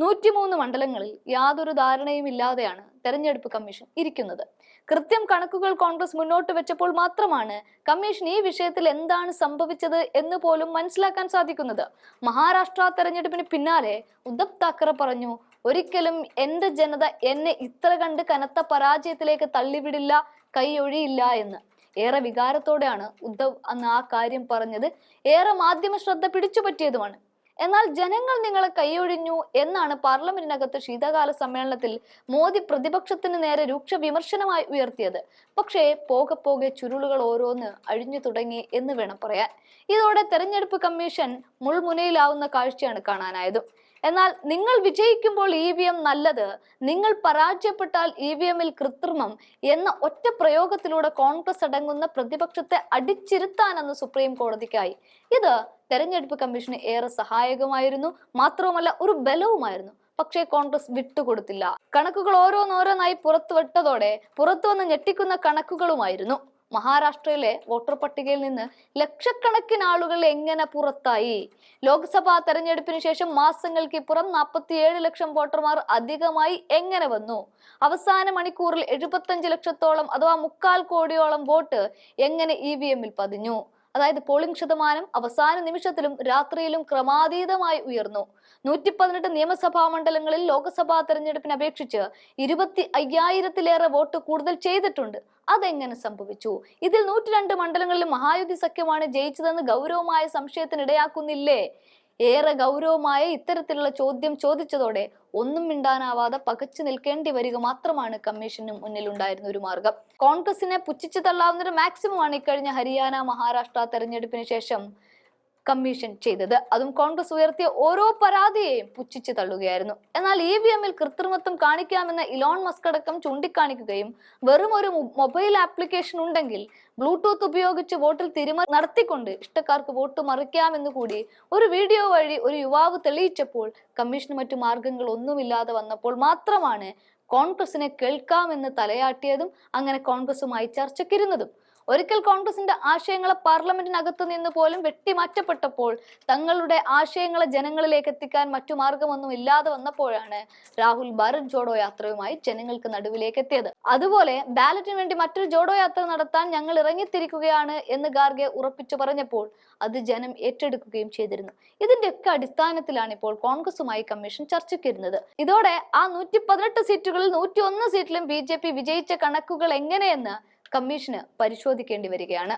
103 മണ്ഡലങ്ങളിൽ യാതൊരു ധാരണയും ഇല്ലാതെയാണ് തെരഞ്ഞെടുപ്പ് കമ്മീഷൻ ഇരിക്കുന്നത്. കൃത്യം കണക്കുകൾ കോൺഗ്രസ് മുന്നോട്ട് വെച്ചപ്പോൾ മാത്രമാണ് കമ്മീഷൻ ഈ വിഷയത്തിൽ എന്താണ് സംഭവിച്ചത് എന്ന് പോലും മനസ്സിലാക്കാൻ സാധിക്കുന്നത്. മഹാരാഷ്ട്ര തെരഞ്ഞെടുപ്പിന് പിന്നാലെ ഉദ്ധവ് താക്കറെ പറഞ്ഞു, ഒരിക്കലും എന്റെ ജനത എന്നെ ഇത്ര കണ്ട് കനത്ത പരാജയത്തിലേക്ക് തള്ളിവിടില്ല, കൈയൊഴിയില്ല എന്ന്. ഏറെ വികാരത്തോടെയാണ് ഉദ്ധവ് അന്ന് ആ കാര്യം പറഞ്ഞത്. ഏറെ മാധ്യമ ശ്രദ്ധ പിടിച്ചുപറ്റിയതുമാണ്. എന്നാൽ ജനങ്ങൾ നിങ്ങളെ കൈയൊഴിഞ്ഞു എന്നാണ് പാർലമെന്റിനകത്ത് ശീതകാല സമ്മേളനത്തിൽ മോദി പ്രതിപക്ഷത്തിന് നേരെ രൂക്ഷ വിമർശനമായി ഉയർത്തിയത്. പക്ഷേ പോകെ പോകെ ചുരുളുകൾ ഓരോന്ന് അഴിഞ്ഞു തുടങ്ങി എന്ന് വേണം പറയാൻ. ഇതോടെ തെരഞ്ഞെടുപ്പ് കമ്മീഷൻ മുൾമുനയിലാവുന്ന കാഴ്ചയാണ് കാണാനായത്. എന്നാൽ നിങ്ങൾ വിജയിക്കുമ്പോൾ EVM നല്ലത്, നിങ്ങൾ പരാജയപ്പെട്ടാൽ EVMൽ കൃത്രിമം എന്ന ഒറ്റ പ്രയോഗത്തിലൂടെ കോൺഗ്രസ് അടങ്ങുന്ന പ്രതിപക്ഷത്തെ അടിച്ചിരുത്താനെന്ന് സുപ്രീം കോടതിക്കായി. ഇത് തെരഞ്ഞെടുപ്പ് കമ്മീഷന് ഏറെ സഹായകമായിരുന്നു, മാത്രവുമല്ല ഒരു ബലവുമായിരുന്നു. പക്ഷേ കോൺഗ്രസ് വിട്ടുകൊടുത്തില്ല. കണക്കുകൾ ഓരോന്നോരോന്നായി പുറത്തുവിട്ടതോടെ പുറത്തുവന്ന് ഞെട്ടിക്കുന്ന കണക്കുകളുമായിരുന്നു. മഹാരാഷ്ട്രയിലെ വോട്ടർ പട്ടികയിൽ നിന്ന് ലക്ഷക്കണക്കിന് ആളുകൾ എങ്ങനെ പുറത്തായി? ലോക്സഭാ തെരഞ്ഞെടുപ്പിന് ശേഷം മാസങ്ങൾക്കിപ്പുറം 47 ലക്ഷം വോട്ടർമാർ അധികമായി എങ്ങനെ വന്നു? അവസാന മണിക്കൂറിൽ 75 ലക്ഷത്തോളം അഥവാ 3/4 കോടിയോളം വോട്ട് എങ്ങനെ EVMൽ പതിഞ്ഞു? അതായത് പോളിംഗ് ശതമാനം അവസാന നിമിഷത്തിലും രാത്രിയിലും ക്രമാതീതമായി ഉയർന്നു. 118 നിയമസഭാ മണ്ഡലങ്ങളിൽ ലോക്സഭാ തെരഞ്ഞെടുപ്പിനെ അപേക്ഷിച്ച് 25,000-ലേറെ വോട്ട് കൂടുതൽ ചെയ്തിട്ടുണ്ട്. അതെങ്ങനെ സംഭവിച്ചു? ഇതിൽ 102 മണ്ഡലങ്ങളിൽ മഹായുതി സഖ്യമാണ് ജയിച്ചതെന്ന് ഗൗരവമായ സംശയത്തിനിടയാക്കുന്നില്ലേ? ഏറെ ഗൗരവമായ ഇത്തരത്തിലുള്ള ചോദ്യം ചോദിച്ചതോടെ ഒന്നും മിണ്ടാനാവാതെ പകച്ചു നിൽക്കേണ്ടി വരിക മാത്രമാണ് കമ്മീഷന് മുന്നിലുണ്ടായിരുന്ന ഒരു മാർഗം. കോൺഗ്രസിനെ പുച്ഛിച്ചു തള്ളാവുന്ന ഒരു മാക്സിമമാണ് ഇക്കഴിഞ്ഞ ഹരിയാന, മഹാരാഷ്ട്ര തെരഞ്ഞെടുപ്പിന് ശേഷം കമ്മീഷൻ ചെയ്തത്. അതും കോൺഗ്രസ് ഉയർത്തിയ ഓരോ പരാതിയെയും പുച്ഛിച്ചു തള്ളുകയായിരുന്നു. എന്നാൽ EVMൽ കൃത്രിമത്വം കാണിക്കാമെന്ന ഇലോൺ മസ്ക് അടക്കം ചൂണ്ടിക്കാണിക്കുകയും വെറും ഒരു മൊബൈൽ ആപ്ലിക്കേഷൻ ഉണ്ടെങ്കിൽ ബ്ലൂടൂത്ത് ഉപയോഗിച്ച് വോട്ടിൽ തിരിമറി നടത്തിക്കൊണ്ട് ഇഷ്ടക്കാർക്ക് വോട്ട് മറിക്കാമെന്ന് കൂടി ഒരു വീഡിയോ വഴി ഒരു യുവാവ് തെളിയിച്ചപ്പോൾ കമ്മീഷന് മറ്റു മാർഗങ്ങൾ ഒന്നുമില്ലാതെ വന്നപ്പോൾ മാത്രമാണ് കോൺഗ്രസിനെ കേൾക്കാമെന്ന് തലയാട്ടിയതും അങ്ങനെ കോൺഗ്രസുമായി ചർച്ചയ്ക്കിരുന്നതും. ഒരിക്കൽ കോൺഗ്രസിന്റെ ആശയങ്ങളെ പാർലമെന്റിനകത്തു നിന്ന് പോലും വെട്ടിമാറ്റപ്പെട്ടപ്പോൾ തങ്ങളുടെ ആശയങ്ങളെ ജനങ്ങളിലേക്ക് എത്തിക്കാൻ മറ്റു മാർഗമൊന്നും ഇല്ലാതെ വന്നപ്പോഴാണ് രാഹുൽ ഭാരത് ജോഡോ യാത്രയുമായി ജനങ്ങൾക്ക് നടുവിലേക്ക് എത്തിയത്. അതുപോലെ ബാലറ്റിന് വേണ്ടി മറ്റൊരു ജോഡോ യാത്ര നടത്താൻ ഞങ്ങൾ ഇറങ്ങിത്തിരിക്കുകയാണ് എന്ന് ഖാർഗെ ഉറപ്പിച്ചു പറഞ്ഞപ്പോൾ അത് ജനം ഏറ്റെടുക്കുകയും ചെയ്തിരുന്നു. ഇതിന്റെയൊക്കെ അടിസ്ഥാനത്തിലാണ് ഇപ്പോൾ കോൺഗ്രസുമായി കമ്മീഷൻ ചർച്ചയ്ക്കിരുന്നത്. ഇതോടെ ആ 118 സീറ്റുകളിൽ 101 സീറ്റിലും BJP വിജയിച്ച കണക്കുകൾ എങ്ങനെയെന്ന് കമ്മീഷന് പരിശോധിക്കേണ്ടി വരികയാണ്.